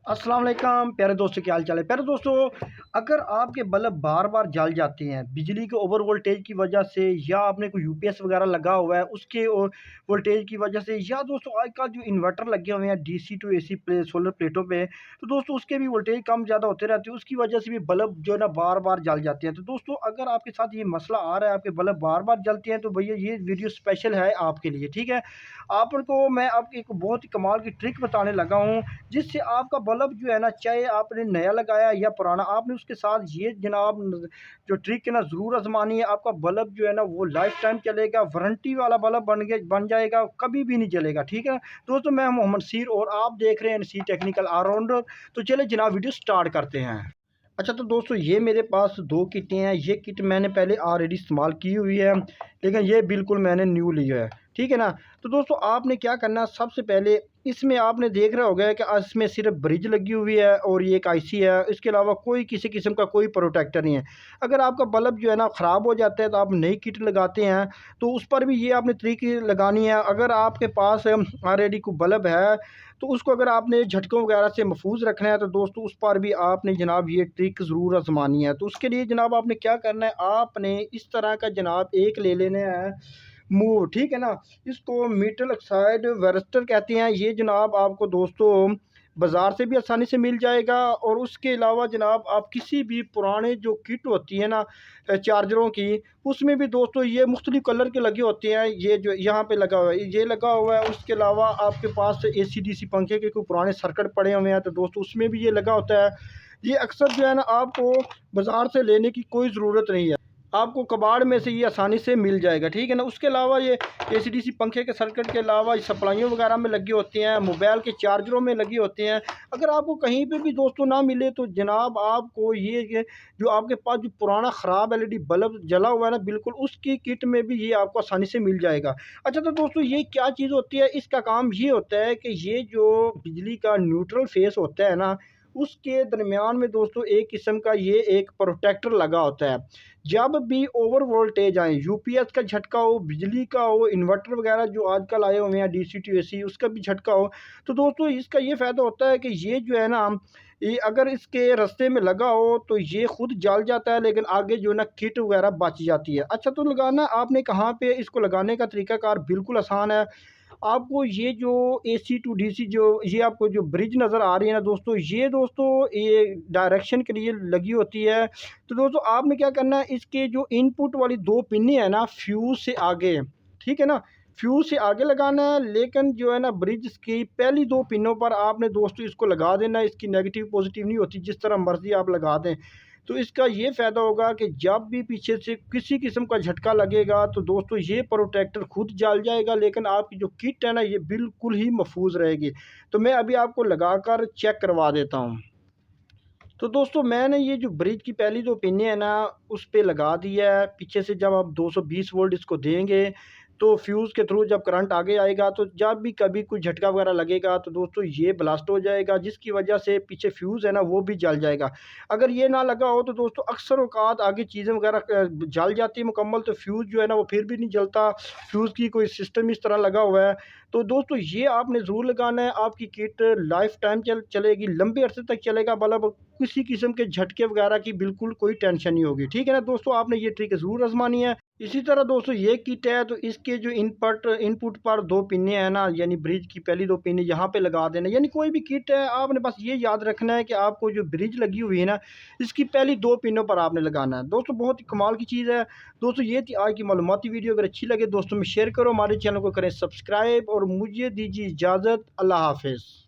अस्सलाम वालेकुम प्यारे दोस्तों, क्या हाल चाल है। प्यारे दोस्तों, अगर आपके बल्ब बार बार जल जाते हैं बिजली के ओवर वोल्टेज की वजह से, या आपने कोई यूपीएस वगैरह लगा हुआ है उसके वोल्टेज की वजह से, या दोस्तों आजकल जो इन्वर्टर लगे हुए हैं डीसी टू एसी सोलर प्लेटों पे, तो दोस्तों उसके भी वोल्टेज कम ज़्यादा होते रहते हैं, उसकी वजह से भी बल्ब जो है ना बार बार जल जाते हैं। तो दोस्तों अगर आपके साथ ये मसला आ रहा है, आपके बल्ब बार बार जलते हैं, तो भैया ये वीडियो स्पेशल है आपके लिए। ठीक है, आपको मैं आपकी एक बहुत ही कमाल की ट्रिक बताने लगा हूँ, जिससे आपका बल्ब जो है ना, चाहे आपने नया लगाया या पुराना, आपने उसके साथ ये जनाब जो ट्रिक है ना ज़रूर आजमानी है। आपका बल्ब जो है ना वो लाइफ टाइम चलेगा, वारंटी वाला बल्ब बन जाएगा, कभी भी नहीं जलेगा। ठीक है दोस्तों, मैं मोहम्मद सीर और आप देख रहे हैं एनसी टेक्निकल ऑलराउंडर। तो चले जनाब वीडियो स्टार्ट करते हैं। अच्छा, तो दोस्तों ये मेरे पास दो किटें हैं। ये किट मैंने पहले ऑलरेडी इस्तेमाल की हुई है, लेकिन ये बिल्कुल मैंने न्यू लिया है। ठीक है ना। तो दोस्तों आपने क्या करना है, सबसे पहले इसमें आपने देख रहा होगा कि इसमें सिर्फ ब्रिज लगी हुई है और ये एक आईसी है, इसके अलावा कोई किसी किस्म का कोई प्रोटेक्टर नहीं है। अगर आपका बल्ब जो है ना ख़राब हो जाता है तो आप नई किट लगाते हैं, तो उस पर भी ये आपने तरीके लगानी है। अगर आपके पास ऑलरेडी कोई बल्ब है तो उसको अगर आपने झटकों वगैरह से महफूज रखना है, तो दोस्तों उस पर भी आपने जनाब ये ट्रिक ज़रूर आजमानी है। तो उसके लिए जनाब आपने क्या करना है, आपने इस तरह का जनाब एक ले लेना है मूव। ठीक है ना, इसको मेटल ऑक्साइड वेरस्टर कहते हैं। ये जनाब आपको दोस्तों बाज़ार से भी आसानी से मिल जाएगा, और उसके अलावा जनाब आप किसी भी पुराने जो किट होती है ना चार्जरों की, उसमें भी दोस्तों ये मुख्तलिफ़ कलर के लगे होते हैं। ये जो यहाँ पे लगा हुआ है, ये लगा हुआ है। उसके अलावा आपके पास एसी डीसी पंखे के कोई पुराने सर्किट पड़े हुए हैं, तो दोस्तों उसमें भी ये लगा होता है। ये अक्सर जो है ना आपको बाज़ार से लेने की कोई ज़रूरत नहीं है, आपको कबाड़ में से ये आसानी से मिल जाएगा। ठीक है ना। उसके अलावा ये एसीडीसी पंखे के सर्किट के अलावा सप्लाइयों वगैरह में लगी होती हैं, मोबाइल के चार्जरों में लगी होती हैं। अगर आपको कहीं पे भी दोस्तों ना मिले, तो जनाब आपको ये जो आपके पास जो पुराना ख़राब एलईडी बल्ब जला हुआ है ना, बिल्कुल उसकी किट में भी ये आपको आसानी से मिल जाएगा। अच्छा, तो दोस्तों ये क्या चीज़ होती है, इसका काम ये होता है कि ये जो बिजली का न्यूट्रल फेस होता है ना, उसके दरमियान में दोस्तों एक किस्म का ये एक प्रोटेक्टर लगा होता है। जब भी ओवर वोल्टेज आए, यूपीएस का झटका हो, बिजली का हो, इन्वर्टर वगैरह जो आजकल आए हुए हैं डीसी टू एसी, उसका भी झटका हो, तो दोस्तों इसका ये फ़ायदा होता है कि ये जो है ना, ये अगर इसके रास्ते में लगा हो तो ये खुद जल जाता है, लेकिन आगे जो है ना किट वगैरह बच जाती है। अच्छा, तो लगाना आपने कहाँ पे, इसको लगाने का तरीकाकार बिल्कुल आसान है। आपको ये जो एसी टू डीसी जो ये आपको जो ब्रिज नज़र आ रही है ना दोस्तों, ये दोस्तों ये डायरेक्शन के लिए लगी होती है। तो दोस्तों आपने क्या करना है, इसके जो इनपुट वाली दो पिनें हैं ना फ्यूज़ से आगे, ठीक है ना, फ्यूज़ से आगे लगाना है। लेकिन जो है ना ब्रिज की पहली दो पिनों पर आपने दोस्तों इसको लगा देना है। इसकी नेगेटिव पॉजिटिव नहीं होती, जिस तरह मर्ज़ी आप लगा दें। तो इसका ये फ़ायदा होगा कि जब भी पीछे से किसी किस्म का झटका लगेगा, तो दोस्तों ये प्रोटेक्टर खुद जल जाएगा, लेकिन आपकी जो किट है ना ये बिल्कुल ही महफूज रहेगी। तो मैं अभी आपको लगाकर चेक करवा देता हूँ। तो दोस्तों मैंने ये जो ब्रिज की पहली दो पिनें हैं ना उस पे लगा दिया है। पीछे से जब आप 220 वोल्ट इसको देंगे, तो फ्यूज़ के थ्रू जब करंट आगे आएगा, तो जब भी कभी कोई झटका वगैरह लगेगा, तो दोस्तों ये ब्लास्ट हो जाएगा, जिसकी वजह से पीछे फ्यूज़ है ना वो भी जल जाएगा। अगर ये ना लगा हो, तो दोस्तों अक्सर औकात आगे चीज़ें वगैरह जल जाती है मुकम्मल, तो फ्यूज़ जो है ना वो फिर भी नहीं जलता। फ्यूज़ की कोई सिस्टम इस तरह लगा हुआ है। तो दोस्तों ये आपने ज़रूर लगाना है, आपकी किट लाइफ टाइम चलेगी, लंबे अरसे तक चलेगा बल्ब। किसी किस्म के झटके वगैरह की बिल्कुल कोई टेंशन नहीं होगी। ठीक है ना दोस्तों, आपने ये ट्रिक ज़रूर आजमानी है। इसी तरह दोस्तों ये किट है, तो इसके जो इनपुट पर दो पिनें हैं ना, यानी ब्रिज की पहली दो पिनें यहाँ पे लगा देना। यानी कोई भी किट है, आपने बस ये याद रखना है कि आपको जो ब्रिज लगी हुई है ना, इसकी पहली दो पिनों पर आपने लगाना है। दोस्तों बहुत ही कमाल की चीज़ है। दोस्तों ये थी आज की मालूमाती वीडियो। अगर अच्छी लगे दोस्तों में शेयर करो, हमारे चैनल को करें सब्सक्राइब, और मुझे दीजिए इजाज़त। अल्लाह हाफिज़।